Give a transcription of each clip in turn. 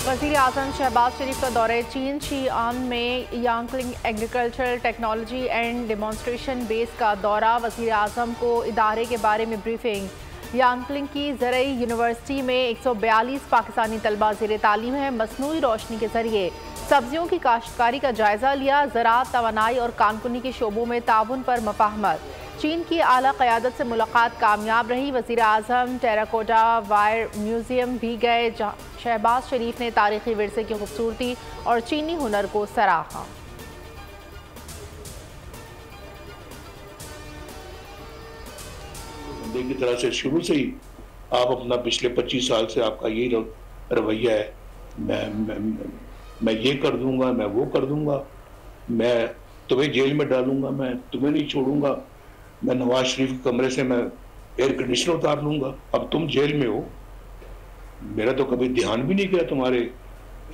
वज़ीर आज़म शहबाज शरीफ का दौरे चीन शीआन में Yangling agricultural technology and demonstration base का दौरा। वज़ीर आज़म को इदारे के बारे में ब्रीफिंग। यांगलिंग की ज़रई यूनिवर्सिटी में 142 पाकिस्तानी तलबा ज़ेर तालीम है। मसनूई रोशनी के ज़रिए सब्जियों की काश्तकारी का जायज़ा लिया। ज़राअत, तवानाई और कानकुनी के शोबों में ताउन पर मुफाहमत। चीन की आला क़यादत से मुलाकात कामयाब रही। वज़ीर आज़म टेराकोटा वायर म्यूज़ियम भी गए। शहबाज शरीफ ने तारीख़ी विरसे की खूबसूरती और चीनी हुनर को सराहा। की तरह से शुरू से ही आप अपना पिछले 25 साल से आपका यही रवैया है, मैं ये कर दूंगा, मैं वो कर दूंगा, मैं तुम्हें जेल में डालूंगा, मैं तुम्हें नहीं छोड़ूंगा, मैं नवाज शरीफ के कमरे से मैं एयर कंडीशनर उतार लूंगा। अब तुम जेल में हो, मेरा तो कभी ध्यान भी नहीं गया तुम्हारे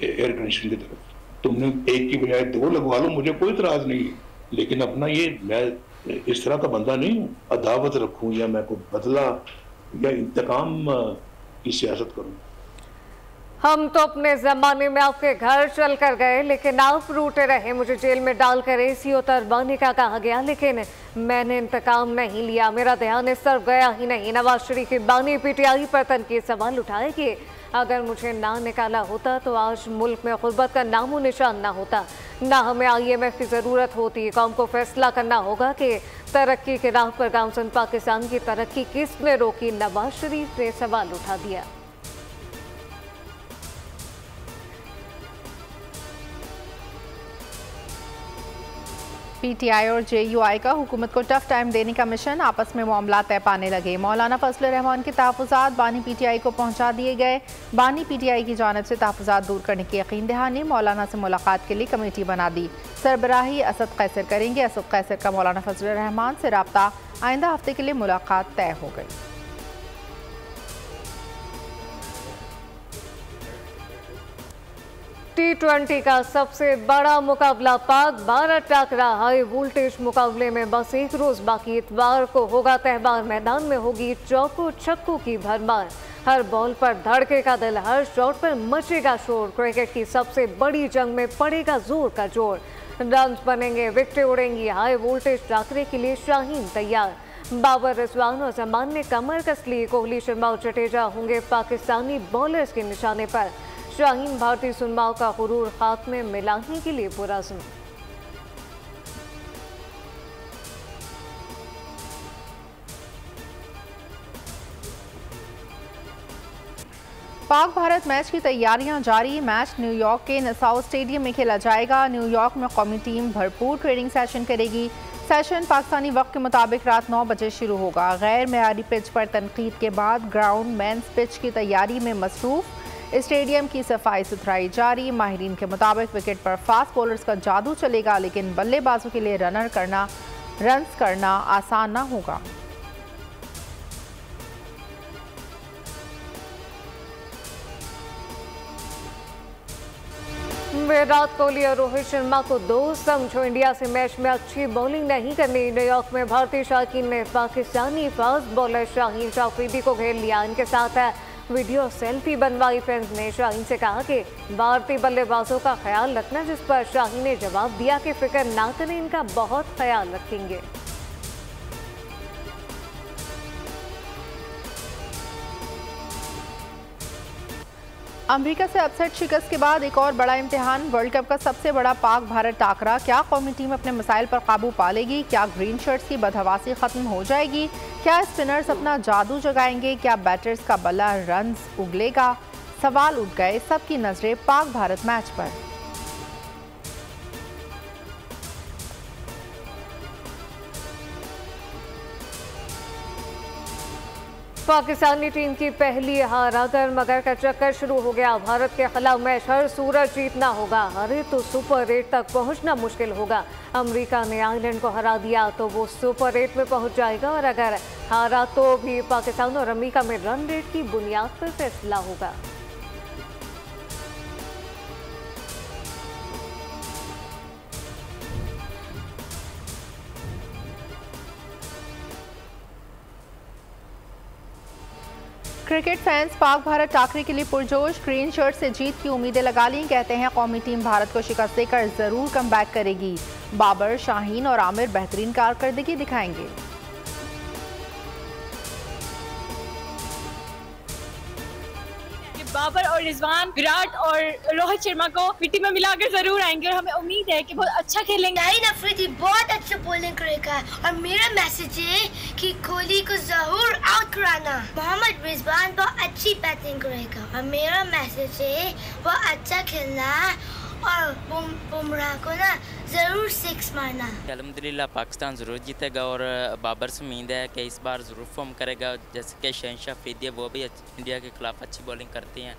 एयर कंडीशनर की तरफ। तुमने एक की बजाय 2 लगवा लो, मुझे कोई इतराज नहीं है, लेकिन अपना ये मैं इस तरह का बंदा नहीं हूँ अदावत रखूं या मैं कोई बदला या इंतकाम की सियासत करूं। हम तो अपने ज़माने में आपके घर चल कर गए, लेकिन आप रूठे रहे। मुझे जेल में डालकर एसी उतरवाने का कहा गया, लेकिन मैंने इंतकाम नहीं लिया। मेरा ध्यान इस तरफ गया ही नहीं। नवाज शरीफ की बानी पीटीआई पर तनकीद सवाल उठाए कि अगर मुझे ना निकाला होता तो आज मुल्क में गुर्बत का नामो निशान ना होता, ना हमें IMF की ज़रूरत होती। कौम को फैसला करना होगा कि तरक्की के राह पर गामसन पाकिस्तान की तरक्की किसने रोकी। नवाज शरीफ ने सवाल उठा दिया। PTI और JUI का हुकूमत को टफ टाइम देने का मिशन। आपस में मामला तय पाने लगे। मौलाना फजलुर रहमान के तहफ़्फ़ुज़ात बानी PTI को पहुंचा दिए गए। बानी PTI की जानिब से तहफ़्फ़ुज़ात दूर करने की यकीन दहानी। मौलाना से मुलाकात के लिए कमेटी बना दी। सरबराही असद कैसर करेंगे। असद कैसर का मौलाना फजलुर रहमान से रब्ता। आइंदा हफ्ते के लिए मुलाकात तय हो गई। T20 का सबसे बड़ा मुकाबला पाक भारत टाकरा। हाई वोल्टेज मुकाबले में बस एक रोज बाकी। इतवार को होगा तहवार। मैदान में होगी चौको छक्कों की भरमार। हर बॉल पर धड़केगा दिल, हर शॉट पर मचेगा शोर। क्रिकेट की सबसे बड़ी जंग में पड़ेगा जोर का जोर। रन बनेंगे, विकेटें उड़ेंगी। हाई वोल्टेज टाकरे के लिए शाहीन तैयार। बाबर, रिजवान और जमान ने कमर कस ली। कोहली, शर्मा और जडेजा होंगे पाकिस्तानी बॉलर्स के निशाने पर। शाहीन भारतीय सुनमाओं का गुरूर खाक में मिलाने के लिए पुरज़्म। पाक भारत मैच की तैयारियां जारी। मैच न्यूयॉर्क के नसाउ स्टेडियम में खेला जाएगा। न्यूयॉर्क में कौमी टीम भरपूर ट्रेनिंग सेशन करेगी। सेशन पाकिस्तानी वक्त के मुताबिक रात 9 बजे शुरू होगा। गैर मेयारी पिच पर तनकीद के बाद ग्राउंड मेंस पिच की तैयारी में मसरूफ। स्टेडियम की सफाई सुथराई जारी। माहिरीन के मुताबिक विकेट पर फास्ट बॉलर्स का जादू चलेगा, लेकिन बल्लेबाजों के लिए रन्स करना आसान ना होगा। विराट कोहली और रोहित शर्मा को दोस्त समझो। इंडिया से मैच में अच्छी बॉलिंग नहीं करनी। न्यूयॉर्क में भारतीय शाकीन ने पाकिस्तानी फास्ट बॉलर शाहीन अफरीदी को घेर लिया। इनके साथ वीडियो सेल्फी बनवाई। फैंस ने शाहीन से कहा कि भारतीय बल्लेबाजों का ख्याल रखना, जिस पर शाहीन ने जवाब दिया कि फिक्र ना करें, इनका बहुत ख्याल रखेंगे। अमेरिका से अपसेट शिकस्त के बाद एक और बड़ा इम्तिहान। वर्ल्ड कप का सबसे बड़ा पाक भारत टाकरा। क्या कौमी टीम अपने मसाइल पर काबू पा लेगी? क्या ग्रीन शर्ट्स की बदहवासी खत्म हो जाएगी? क्या स्पिनर्स अपना जादू जगाएंगे? क्या बैटर्स का बल्ला रन्स उगलेगा? सवाल उठ गए। सबकी नजरें पाक भारत मैच पर। पाकिस्तानी टीम की पहली हार। अगर मगर का चक्कर शुरू हो गया। भारत के खिलाफ मैच हर सूरत जीतना होगा। हारे तो सुपर 8 तक पहुंचना मुश्किल होगा। अमेरिका ने आयरलैंड को हरा दिया तो वो सुपर 8 में पहुंच जाएगा, और अगर हारा तो भी पाकिस्तान और अमेरिका में रन रेट की बुनियाद पर फैसला होगा। क्रिकेट फैंस पाक भारत टाकरे के लिए पुरजोश। ग्रीन शर्ट से जीत की उम्मीदें लगा ली। कहते हैं कौमी टीम भारत को शिकस्त देकर जरूर कमबैक करेगी। बाबर, शाहीन और आमिर बेहतरीन कारकर्दगी दिखाएंगे। बाबर और रिजवान, विराट और रोहित शर्मा को मिट्टी में मिलाकर जरूर आएंगे और हमें उम्मीद है कि बहुत अच्छा खेलेंगे। नाईन अफरीदी बहुत अच्छा बॉलिंग करेगा और मेरा मैसेज है कि कोहली को जरूर आउट कराना। मोहम्मद रिजवान बहुत अच्छी बैटिंग करेगा और मेरा मैसेज है वो अच्छा खेलना और बुमराह को ना जरूर 6 मारना। अल्हम्दुलिल्लाह पाकिस्तान ज़रूर जीतेगा और बाबर से उम्मीद है कि इस बार ज़रूर फॉर्म करेगा। जैसे कि शहनशाह अफरीदी है, वो भी इंडिया के खिलाफ अच्छी बॉलिंग करती हैं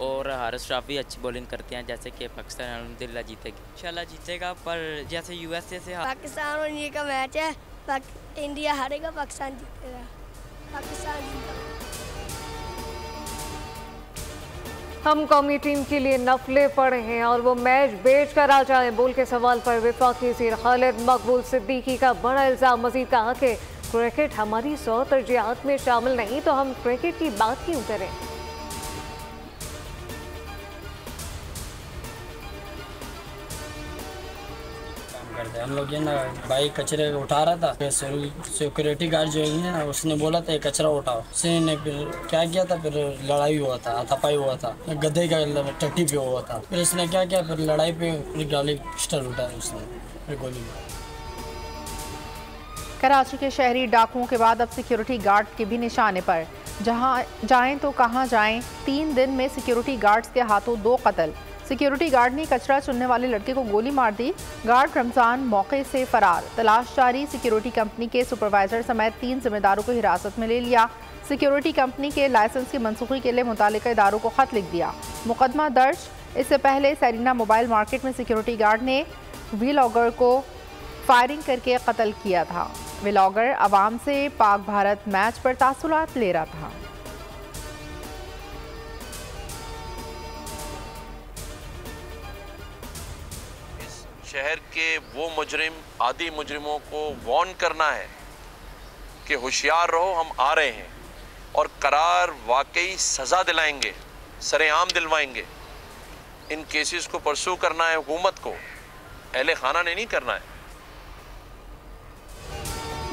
और हारिस राफ भी अच्छी बॉलिंग करते हैं। जैसे कि पाकिस्तान अल्हम्दुलिल्लाह जीतेगी, इंशाल्लाह जीतेगा। पर जैसे यूएसए से पाकिस्तान और इंडिया का मैच है, इंडिया हारेगा, पाकिस्तान जीतेगा। पाकिस्तान जीतेगा। हम कौमी टीम के लिए नफले पड़े हैं और वो मैच बेच कर आ जाए बोल के सवाल पर वफाकी वज़ीर खालिद मकबूल सिद्दीकी का बड़ा इल्ज़ाम। मज़ीद कहा कि क्रिकेट हमारी 100 तरजीहात में शामिल नहीं तो हम क्रिकेट की बात क्यों करें। हम लोग ये ना भाई कचरे उठा रहा था, फिर सिक्योरिटी गार्ड जो है ना उसने बोला था कचरा उठाओ। उसने ने फिर क्या किया था, फिर लड़ाई हुआ था, हाथापाई हुआ था, गद्दे का टट्टी पे हुआ था। फिर इसने क्या किया, फिर लड़ाई पे फिर गाली पिस्टल उठाया उसने, फिर गोली मारी। कराची के शहरी डाकुओं के बाद अब सिक्योरिटी गार्ड के भी निशाने पर। जहां जाएं तो कहां जाएं। 3 दिन में सिक्योरिटी गार्ड्स के हाथों 2 कत्ल। सिक्योरिटी गार्ड ने कचरा चुनने वाले लड़के को गोली मार दी। गार्ड रमजान मौके से फरार। तलाश जारी। सिक्योरिटी कंपनी के सुपरवाइजर समेत 3 जिम्मेदारों को हिरासत में ले लिया। सिक्योरिटी कंपनी के लाइसेंस की मनसूखी के लिए मुतालिका इदारों को खत लिख दिया। मुकदमा दर्ज। इससे पहले सेरिना मोबाइल मार्केट में सिक्योरिटी गार्ड ने व्लॉगर को फायरिंग करके कत्ल किया था। व्लॉगर आवाम से पाक भारत मैच पर तासुरात ले रहा था। शहर के वो मुजरिम आदि मुजरिमों को वार्न करना है कि होशियार रहो, हम आ रहे हैं और करार वाकई सज़ा दिलाएंगे, सरेआम दिलवाएंगे। इन केसेस को परसू करना है हुकूमत को, अहले खाना ने नहीं करना है।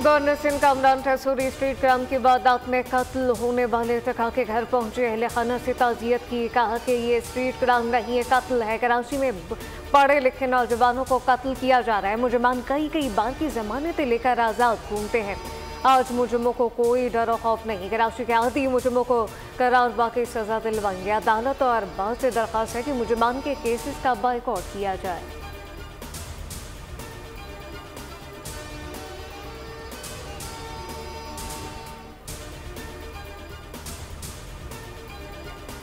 Governor Sindh Kamran Tessori street crime की वारदात में कत्ल होने वाले तका के घर पहुंचे। अहले खाना से ताज़ियत की। कहा कि ये स्ट्रीट क्राइम नहीं है, कत्ल है। कराची में पढ़े लिखे नौजवानों को कत्ल किया जा रहा है। मुजरिमान कई बार की जमानतें लेकर आज़ाद घूमते हैं। आज मुजरिमों को कोई डर खौफ नहीं। कराची के आदि मुजरिमों को करार वाकई सज़ा दिलवाएंगे। अदालत और अरबाज से दरख्वास्त है कि मुजरिमान के केसेस का बाइकआउट किया जाए।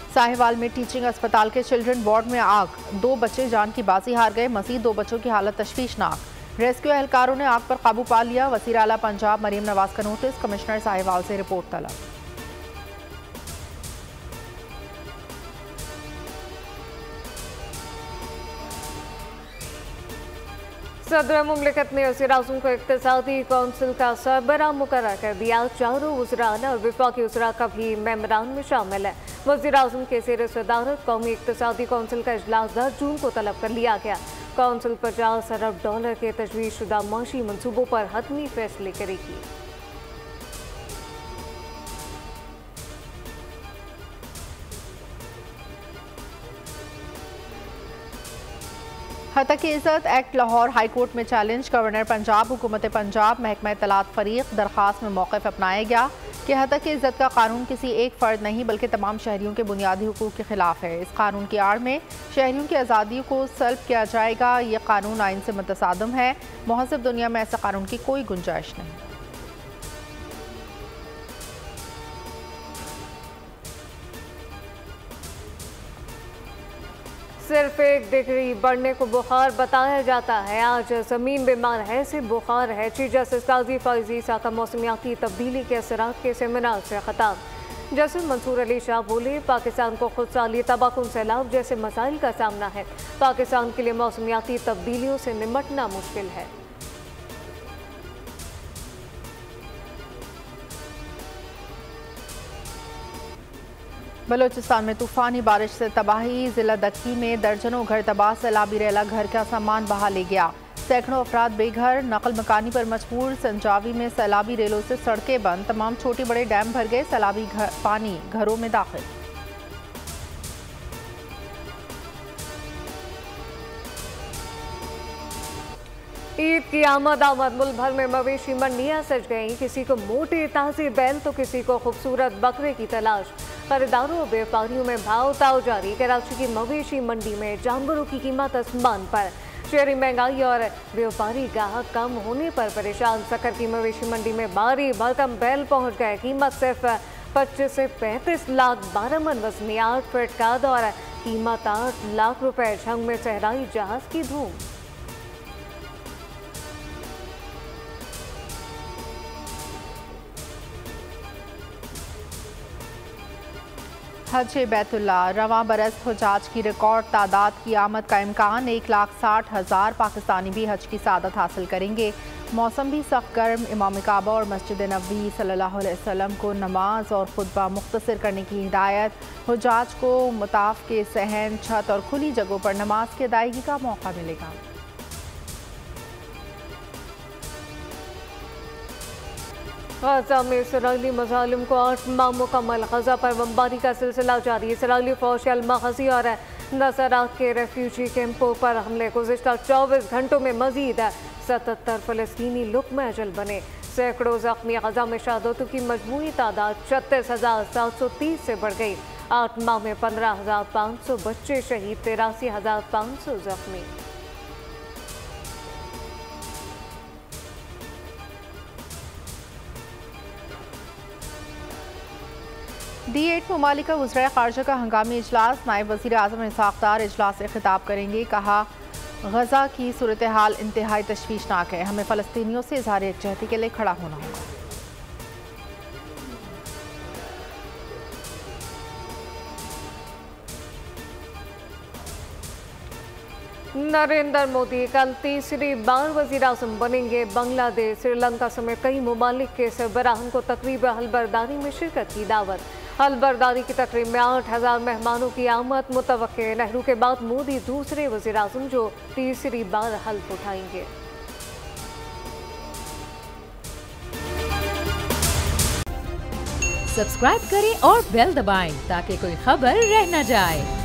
साहिवाल में टीचिंग अस्पताल के चिल्ड्रन वार्ड में आग। 2 बच्चे जान की बाजी हार गए। मजीद 2 बच्चों की हालत तशवीशनाक। रेस्क्यू एहलकारों ने आग पर काबू पा लिया। वज़ीर आला पंजाब मरीम नवाज का नोटिस। कमिश्नर साहिवाल से रिपोर्ट तलब। सदर मुमलिकत ने वज़ीर-ए-आज़म को इक़्तिसादी कौंसिल का सरबराह मुकर्रर कर दिया। 4 वज़राना और वफाकी वज़रा का भी मेंबरान में शामिल है। वज़ीर-ए-आज़म के ज़ेर सदारत कौमी इक़्तिसादी कौंसिल का इजलास 10 जून को तलब कर लिया गया। कौंसिल $50 अरब के तजवीज़ शुदा माशी मनसूबों पर हतमी फैसले करेगी। हतक इज़्ज़त एक्ट लाहौर हाई कोर्ट में चैलेंज। गवर्नर पंजाब, हुकूमत पंजाब, महकमा इत्तलात फरीक। दरख्वास्त में मौक़िफ़ अपनाया गया कि हतक इज़्ज़त का कानून किसी एक फ़र्द नहीं बल्कि तमाम शहरियों के बुनियादी हुकूक के ख़िलाफ़ है। इस कानून की आड़ में शहरियों की आज़ादी को सल्ब किया जाएगा। ये कानून आइन से मुतसादम है। महज़ब दुनिया में ऐसे कानून की कोई गुंजाइश नहीं। सिर्फ 1 डिग्री बढ़ने को बुखार बताया जाता है। आज ज़मीन बीमार है से बुखार है। चीफ जस्टिस काजी फैज़ ईसा का मौसमियाती तब्दीली के असरात के सेमिनार से खिताब। जस्टिस मंसूर अली शाह बोले, पाकिस्तान को खुदसाली, तबाहकुन, सैलाब जैसे मसाइल का सामना है। पाकिस्तान के लिए मौसमियाती तब्दीलियों से निपटना मुश्किल है। बलूचिस्तान में तूफानी बारिश से तबाही, जिला दक्की में दर्जनों घर तबाह, सैलाबी रेला घर का सामान बहा ले गया। सैकड़ों अफराद बेघर, नकल मकानी पर मजबूर। संजावी में सैलाबी रेलों से सड़कें बंद, तमाम छोटे बड़े डैम भर गए, सैलाबी पानी घरों में दाखिल। ईद की आमद मुल्क भर में मवेशी मंडियां सज गईं। किसी को मोटे ताजे बैल तो किसी को खूबसूरत बकरे की तलाश। खरीदारों और व्यापारियों में भाव ताव जारी। कराची की मवेशी मंडी में जानवरों की कीमत आसमान पर। शहरी महंगाई और व्यापारी ग्राहक कम होने पर परेशान। सकर की मवेशी मंडी में भारी भरकम बैल पहुंच गए। कीमत सिर्फ 25 से 35 लाख 12 मन वजनी 8 फीट कद और कीमत 8 लाख रुपए। झंग में सहराई जहाज की धूम। हज बैतुल्ला, रवां बरस हुजाज की रिकॉर्ड तादाद की आमद का इम्कान। 1,60,000 पाकिस्तानी भी हज की सादत हासिल करेंगे। मौसम भी सख्त गर्म। इमाम काबा और मस्जिद नबवी सल्लल्लाहु अलैहि वसल्लम को नमाज और खुतबा मुख्तसर करने की हिदायत। हुजाज को मुताफ के सहन, छत और खुली जगहों पर नमाज की अदायगी का मौका मिलेगा। गजा में इसराइली मज़ालिम को 8 माह मुकम्मल। गजा पर बमबारी का सिलसिला जारी। इसराइली फौज के अल-मग़ज़ी और नसरात के रेफ्यूजी कैंपों पर हमले। गुज़िश्ता 24 घंटों में मजीद 77 फ़लस्तीनी लुक़्मा अजल बने। सैकड़ों ज़ख्मी। गजा में शहादतों की मजमूई तादाद 36,730 से बढ़ गई। 8 माह में 15,500 बच्चे शहीद, 83,500 जख्मी। D8 ममालिक वज़ीर ख़ारजा का हंगामी इजलास। नायब वज़ीर आज़म इसहाक़ डार इजलास से खिताब करेंगे। कहा, गजा की सूरत हाल इंतहाई तशवीशनाक है। हमें फ़लस्तीनियों से इज़हार यकजहती के लिए खड़ा होना होगा। नरेंद्र मोदी कल तीसरी बार वज़ीर आज़म बनेंगे। बांग्लादेश, श्रीलंका समेत कई ममालिक के सरबराहान को तकरीब हलबरदारी में शिरकत की दावत। हलबरदारी की तकरीब में 8,000 मेहमानों की आमद मुतवक्के। नेहरू के बाद मोदी दूसरे वज़ीर आज़म जो तीसरी बार हल्फ उठाएंगे। सब्सक्राइब करें और बेल दबाएं ताकि कोई खबर रह न जाए।